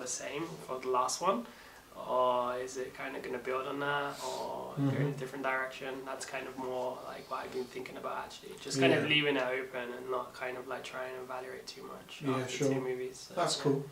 the same for the last one? Or is it kind of going to build on that, or go in a different direction? That's kind of more like what I've been thinking about, actually. Just kind of leaving it open and not kind of like trying to evaluate too much after 2 movies. So, that's cool.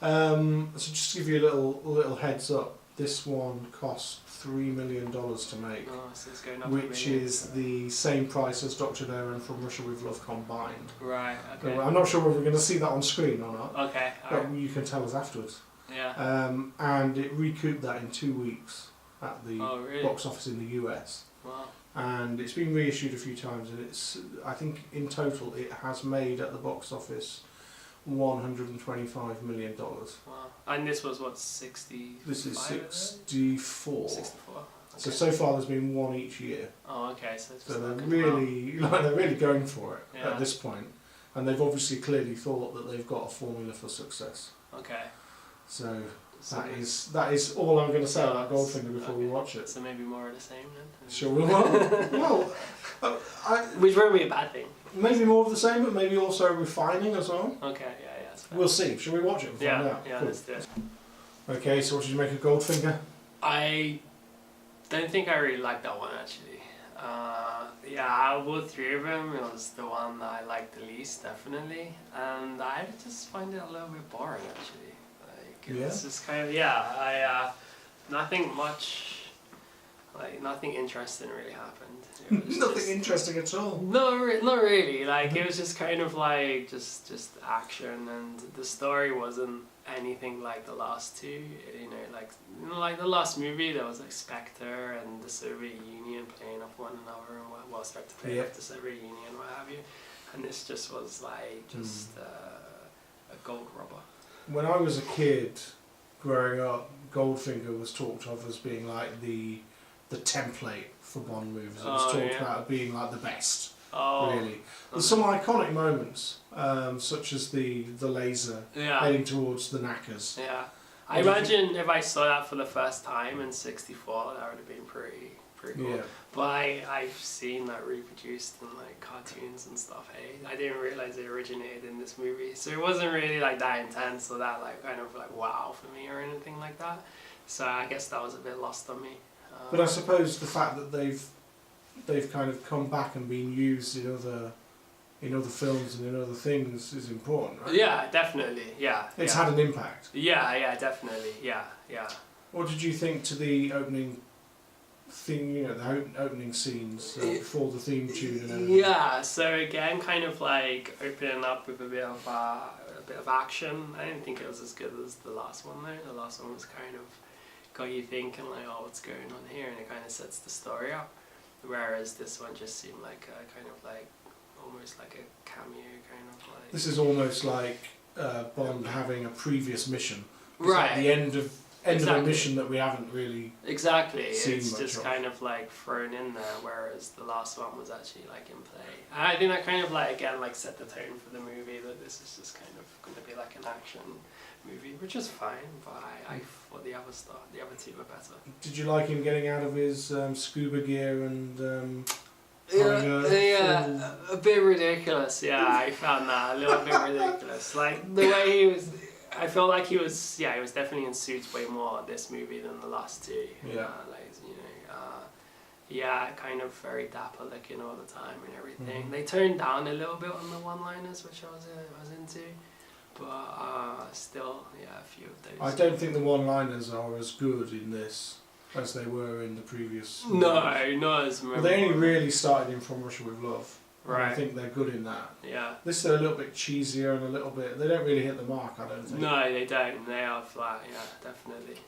So just to give you a little heads up, this one cost $3 million to make, so it's going up which is the same price as Dr. No and From Russia With Love combined. Right, okay. So I'm not sure whether we're going to see that on screen or not. Okay, but you can tell us afterwards. Yeah. And it recouped that in 2 weeks at the really? box office in the US. Wow. And it's been reissued a few times, and I think in total it has made at the box office $125 million. Wow. And this was what, 60? This is 64. 64. Okay. So far there's been one each year. Oh, okay. So they're really going for it at this point, and they've obviously clearly thought that they've got a formula for success. Okay. So that is all I'm going to say about Goldfinger before we watch it. So maybe more of the same then? Sure. Well, which won't be a bad thing. Maybe more of the same, but maybe also refining as well. Okay, yeah, that's fair. We'll see. Shall we watch it and find out? Yeah, cool. Let's do it. Okay, so what did you make of Goldfinger? I don't think I really liked that one, actually. Out of all 3 of them, it was the one that I liked the least, definitely. And I just find it a little bit boring, actually. It's just kind of, nothing much, nothing interesting really happened. Nothing interesting at all? No, not really. It was just kind of just action, and the story wasn't anything like the last 2. Like the last movie, there was Spectre and the Soviet Union playing off one another, and Spectre playing off the Soviet Union, what have you. And this just was a gold robber. When I was a kid, growing up, Goldfinger was talked of as being like the template for Bond movies. It was talked about being like the best, really. There's some iconic moments, such as the laser heading towards the knackers. Yeah, I imagine if I saw that for the first time in '64, that would have been pretty cool. Yeah. But I've seen that reproduced in cartoons and stuff. Hey, I didn't realize it originated in this movie, so it wasn't really that intense or that kind of wow for me or anything like that. So I guess that was a bit lost on me. But I suppose the fact that they've kind of come back and been used in other films and in other things is important, right? Yeah, definitely. Yeah. It's had an impact. Yeah, definitely. Yeah. What did you think to the opening thing, the opening scenes before the theme tune and everything? Yeah, so again, kind of opening up with a bit of action. I didn't think it was as good as the last one though. The last one was kind of got you thinking what's going on here, and it kind of sets the story up. Whereas this one just seemed almost like a cameo kind of This is almost like Bond having a previous mission. It's right. Like the end of a mission that we haven't really seen it's much just of. kind of thrown in there, whereas the last one was actually in play. And I think that kind of again set the tone for the movie, that this is just kind of going to be an action movie, which is fine, but I thought the other 2 were better. Did you like him getting out of his scuba gear and a bit ridiculous. Yeah, I found that a little bit ridiculous. The way he was, I felt like he was definitely in suits way more this movie than the last 2. Kind of very dapper looking all the time and everything. Mm-hmm. They toned down a little bit on the one-liners, which I was into, but still, a few of those. I don't think the one-liners are as good in this as they were in the previous. No, not as memorable. Well, they only really started in From Russia With Love. Right. I think they're good in that. Yeah. This is a little bit cheesier and a little bit. They don't really hit the mark, I don't think. No, they don't. They are flat. Yeah, definitely.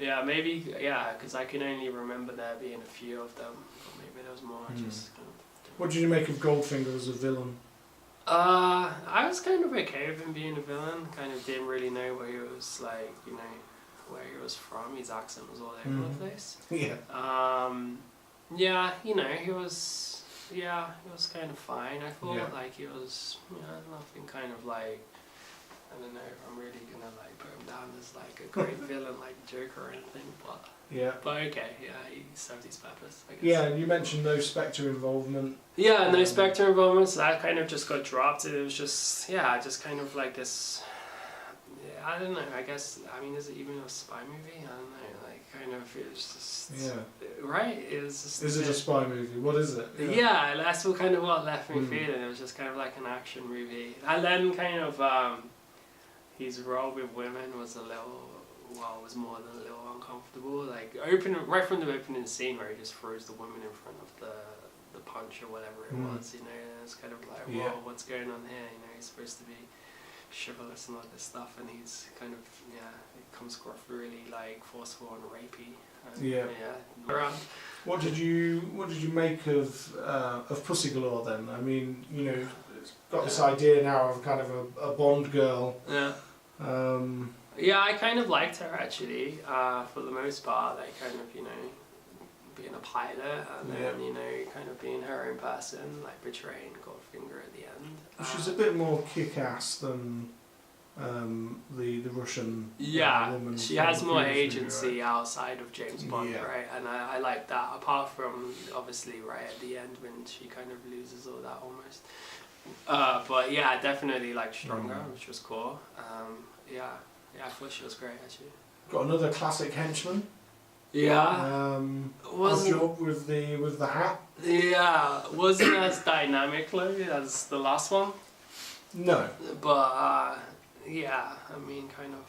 Yeah, maybe. Yeah, because I can only remember there being a few of them. But maybe there was more. Just kind of. What did you make of Goldfinger as a villain? I was kind of okay with him being a villain. Kind of didn't really know where he was where he was from. His accent was all over the place. Yeah. He was. Yeah, it was kind of fine. I thought he was, nothing kind of I don't know if I'm really gonna put him down as a great villain like Joker or anything, but okay, he served his purpose, I guess. Yeah, and you mentioned no Spectre involvement. Yeah, no Spectre involvement, so that kind of just got dropped. It was just kind of this. I don't know. I guess is it even a spy movie? I don't know. Like kind of it's just right. It was just. Is it a spy movie? What is it? Yeah, that's what kind of what left me feeling. It was just kind of like an action movie, and then kind of his role with women was was more than a little uncomfortable. Like right from the opening scene where he just throws the woman in front of the punch or whatever it was, and it's kind of like, whoa, what's going on here? He's supposed to be chivalrous and all this stuff, and he's kind of it comes across really like forceful and rapey. And, What did you make of Pussy Galore then? I mean, it's got this idea now of kind of a Bond girl. Yeah, I kind of liked her actually. For the most part, like kind of being a pilot and then kind of being her own person, like betraying Goldfinger at the end. She's a bit more kick-ass than the Russian woman. She has more agency outside of James Bond, right? And I like that. Apart from obviously right at the end when she kind of loses all that almost. But yeah, definitely like stronger, which was cool. I thought she was great actually. Got another classic henchman. Yeah. Job with the hat. Yeah, wasn't as dynamically as the last one. No. But kind of.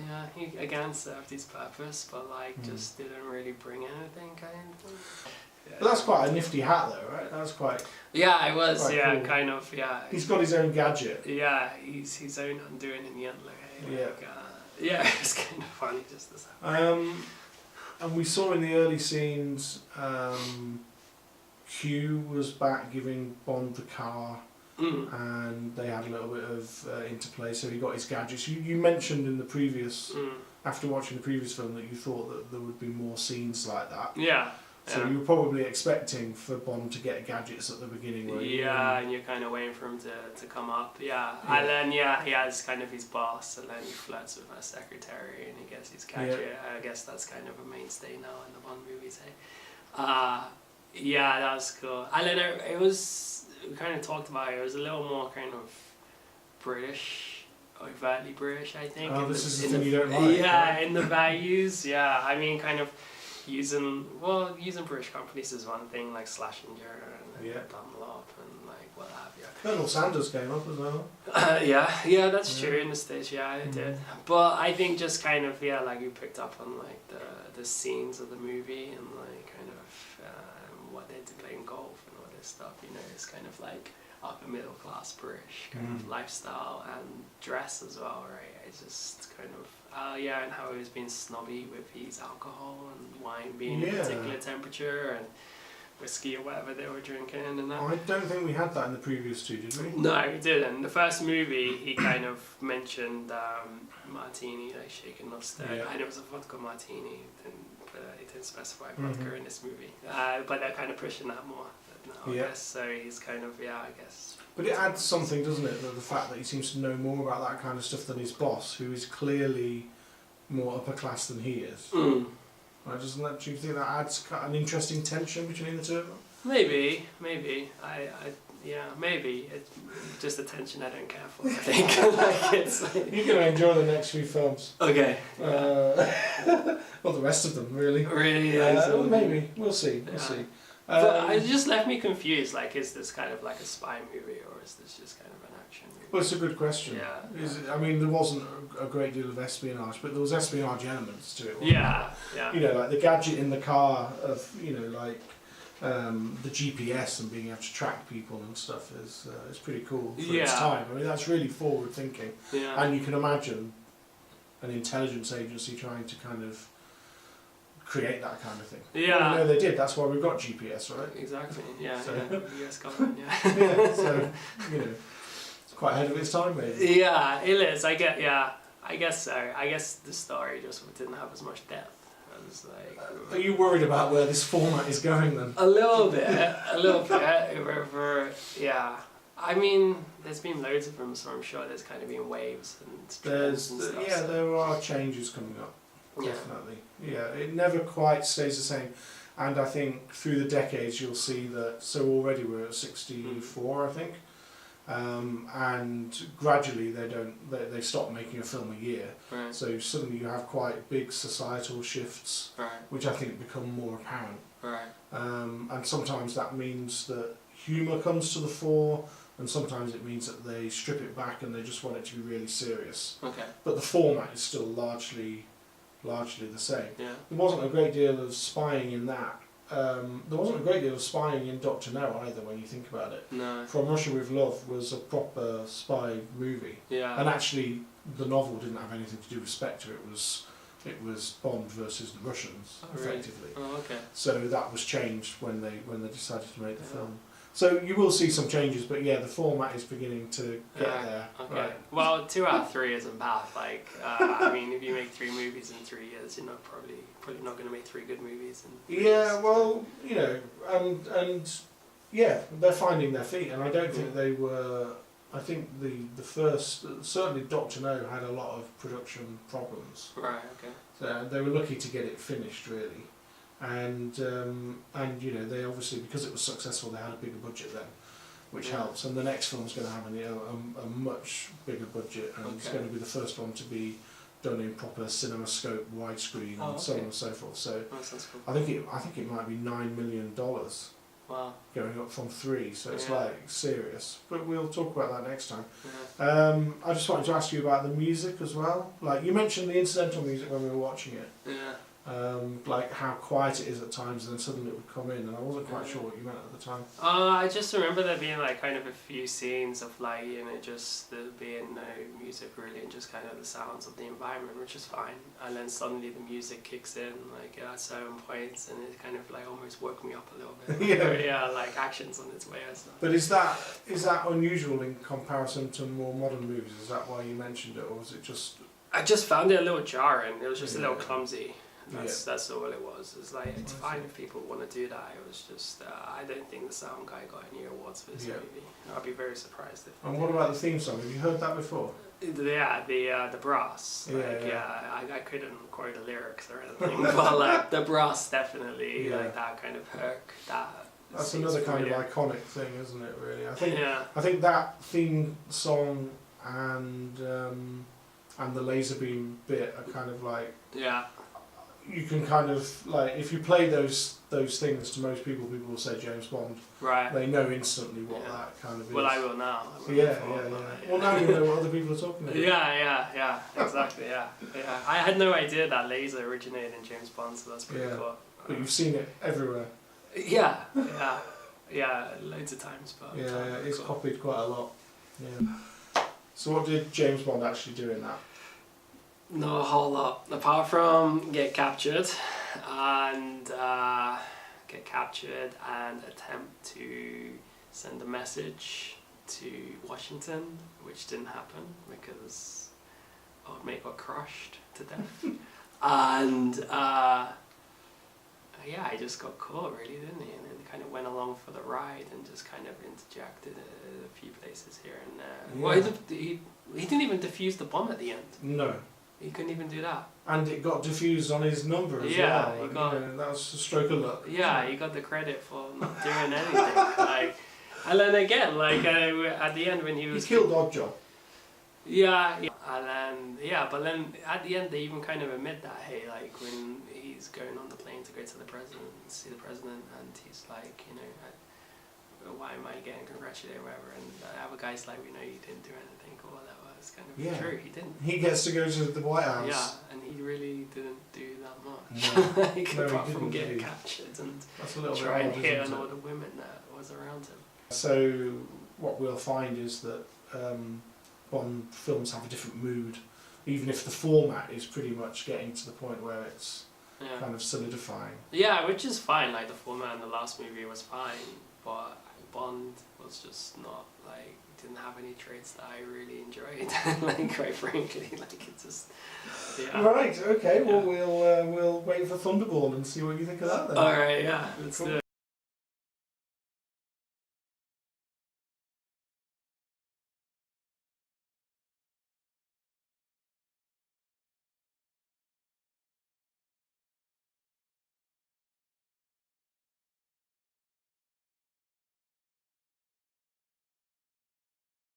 Yeah, he again served his purpose, but just didn't really bring anything, kind of. Yeah. But that's quite a nifty hat, though, right? That's quite. Yeah, it was. Cool. Kind of. Yeah. He's got his own gadget. Yeah, he's his own undoing in the end. It's kind of funny just as. And we saw in the early scenes, Q was back giving Bond the car. And they had a little bit of interplay, so he got his gadgets. You mentioned in the previous, after watching the previous film, that you thought that there would be more scenes like that. Yeah. So you were probably expecting for Bond to get gadgets at the beginning, weren't you? Yeah, and you're kind of waiting for him to come up. Yeah. And then he has kind of his boss, and then he flirts with her secretary, and he gets his gadget. Yeah. I guess that's kind of a mainstay now in the Bond movies, that was cool. And then it was. We kind of talked about it. It was a little more kind of British, overtly British, I think. Oh, this is the thing you don't like. Yeah, in the values. Yeah, I mean, kind of using British companies is one thing, like Schlesinger and Dunlop and like what have you. Colonel Sanders came up as well. That's true in the States. Yeah, it did. But I think just kind of like you picked up on like the scenes of the movie and like kind of what they did playing golf. Stuff, it's kind of like upper middle class British kind of lifestyle and dress as well, right? It's just kind of and how he was being snobby with his alcohol and wine being a particular temperature and whiskey or whatever they were drinking and that. I don't think we had that in the previous two, did we? No, we didn't. The first movie he kind of mentioned martini, like shaken not stirred, and it was a vodka martini. He didn't specify vodka in this movie, but they're kind of pushing that more. I guess so. He's kind of I guess. But it adds something, doesn't it? The fact that he seems to know more about that kind of stuff than his boss, who is clearly more upper class than he is. Right? Do you think that adds an interesting tension between the two of them? Maybe. Maybe. It's just a tension I don't care for. I think. You're going to enjoy the next few films. Okay. Well, the rest of them, really. Really? Maybe. We'll see. We'll see. But it just left me confused. Like, is this kind of like a spy movie, or is this just kind of an action movie? Well, it's a good question. There wasn't a great deal of espionage, but there was espionage elements to it. Yeah. Like the gadget in the car of, the GPS and being able to track people and stuff is pretty cool for its time. I mean, that's really forward thinking. Yeah. And you can imagine an intelligence agency trying to kind of create that kind of thing. Yeah. Well, they did. That's why we've got GPS, right? Exactly. Yeah. US government. So it's quite ahead of its time, maybe. Yeah, it is. I guess so. I guess the story just didn't have as much depth. Are you worried about where this format is going then? A little bit. I mean, there's been loads of them, so I'm sure there's kind of been waves and trends and stuff. There are changes coming up. Definitely. Yeah, it never quite stays the same. And I think through the decades you'll see that, so already we're at 64, I think. and gradually they stop making a film a year. Right. So suddenly you have quite big societal shifts, Right. which I think become more apparent. Right. And sometimes that means that humour comes to the fore, and sometimes it means that they strip it back and they just want it to be really serious. Okay. But the format is still largely the same. Yeah. There wasn't a great deal of spying in that. There wasn't a great deal of spying in Dr. No either, when you think about it. No. From Russia with Love was a proper spy movie. Yeah. And actually, the novel didn't have anything to do with Spectre. It was Bond versus the Russians, effectively. Really? Oh, okay. So that was changed when they decided to make the film. So you will see some changes, but yeah, the format is beginning to get there. Okay. Right. Well, 2 out of 3 isn't bad. Like, I mean, if you make 3 movies in 3 years, you're not probably not going to make 3 good movies in 3 Yeah, years. well, you know, and yeah, they're finding their feet, and I don't think they were. I think the first, certainly Dr. No had a lot of production problems. Right. Okay. So they were lucky to get it finished, really. And you know, they obviously, because it was successful, they had a bigger budget then, which helps. And the next film's going to have a much bigger budget, and it's going to be the first one to be done in proper CinemaScope widescreen and so on and so forth. So that's cool. I think it might be $9 million. Wow. Going up from 3, so it's like serious. But we'll talk about that next time. Yeah. I just wanted to ask you about the music as well. Like you mentioned the incidental music when we were watching it. Yeah. Like how quiet it is at times, and then suddenly it would come in, and I wasn't quite sure what you meant at the time. I just remember there being like kind of a few scenes of like, you know, just there being no music really, and just kind of the sounds of the environment, which is fine. And then suddenly the music kicks in like at certain points, and it kind of like almost woke me up a little bit. Like, yeah, like action's on its way or something. But is that unusual in comparison to more modern movies? Is that why you mentioned it, or was it just? I just found it a little jarring. It was just a little clumsy. That's all it was. It's like, it's fine if people want to do that. It was just, I don't think the sound guy got any awards for this movie. I'd be very surprised if. And what about the theme song? Have you heard that before? Yeah, the brass. I couldn't quote the lyrics or anything, but like the brass definitely, like that kind of hook. That's another kind of iconic thing, isn't it? Really, I think that theme song and the laser beam bit are kind of like you can kind of like, if you play those things to most people, people will say James Bond. Right. They know instantly what that kind of is. Well, I will now. Well, now you know what other people are talking about. Yeah, exactly, yeah. I had no idea that laser originated in James Bond, so that's pretty cool. But you've seen it everywhere. Yeah, loads of times. But it's copied quite a lot. Yeah. So what did James Bond actually do in that? Not a whole lot, apart from get captured and attempt to send a message to Washington, which didn't happen because old mate got crushed to death. And he just got caught really, didn't he? And then kind of went along for the ride and just kind of interjected a few places here and there. Well, he didn't even defuse the bomb at the end. No. He couldn't even do that. And it got diffused on his number as well. He got, that was a stroke of luck. Yeah, he got the credit for not doing anything. And then again, at the end when he was... He killed Oddjob. Yeah. And then, but then at the end they even kind of admit that, hey, like when he's going on the plane to go to the president, see the president, and he's like, you know, why am I getting congratulated or whatever, and the other guy's like, we know you didn't do anything or whatever. It's kind of true, he didn't. He gets to go to the White House. Yeah, and he really didn't do that much. No. Apart from getting captured and try and hit on all the women that was around him. So what we'll find is that Bond films have a different mood, even if the format is pretty much getting to the point where it's kind of solidifying. Yeah, which is fine. Like the format in the last movie was fine, but Bond was just not like, didn't have any traits that I really enjoyed. Like quite frankly, like it just. Right. Okay. Well, we'll wait for Thunderball and see what you think of that then. All right. Yeah. Let's do it.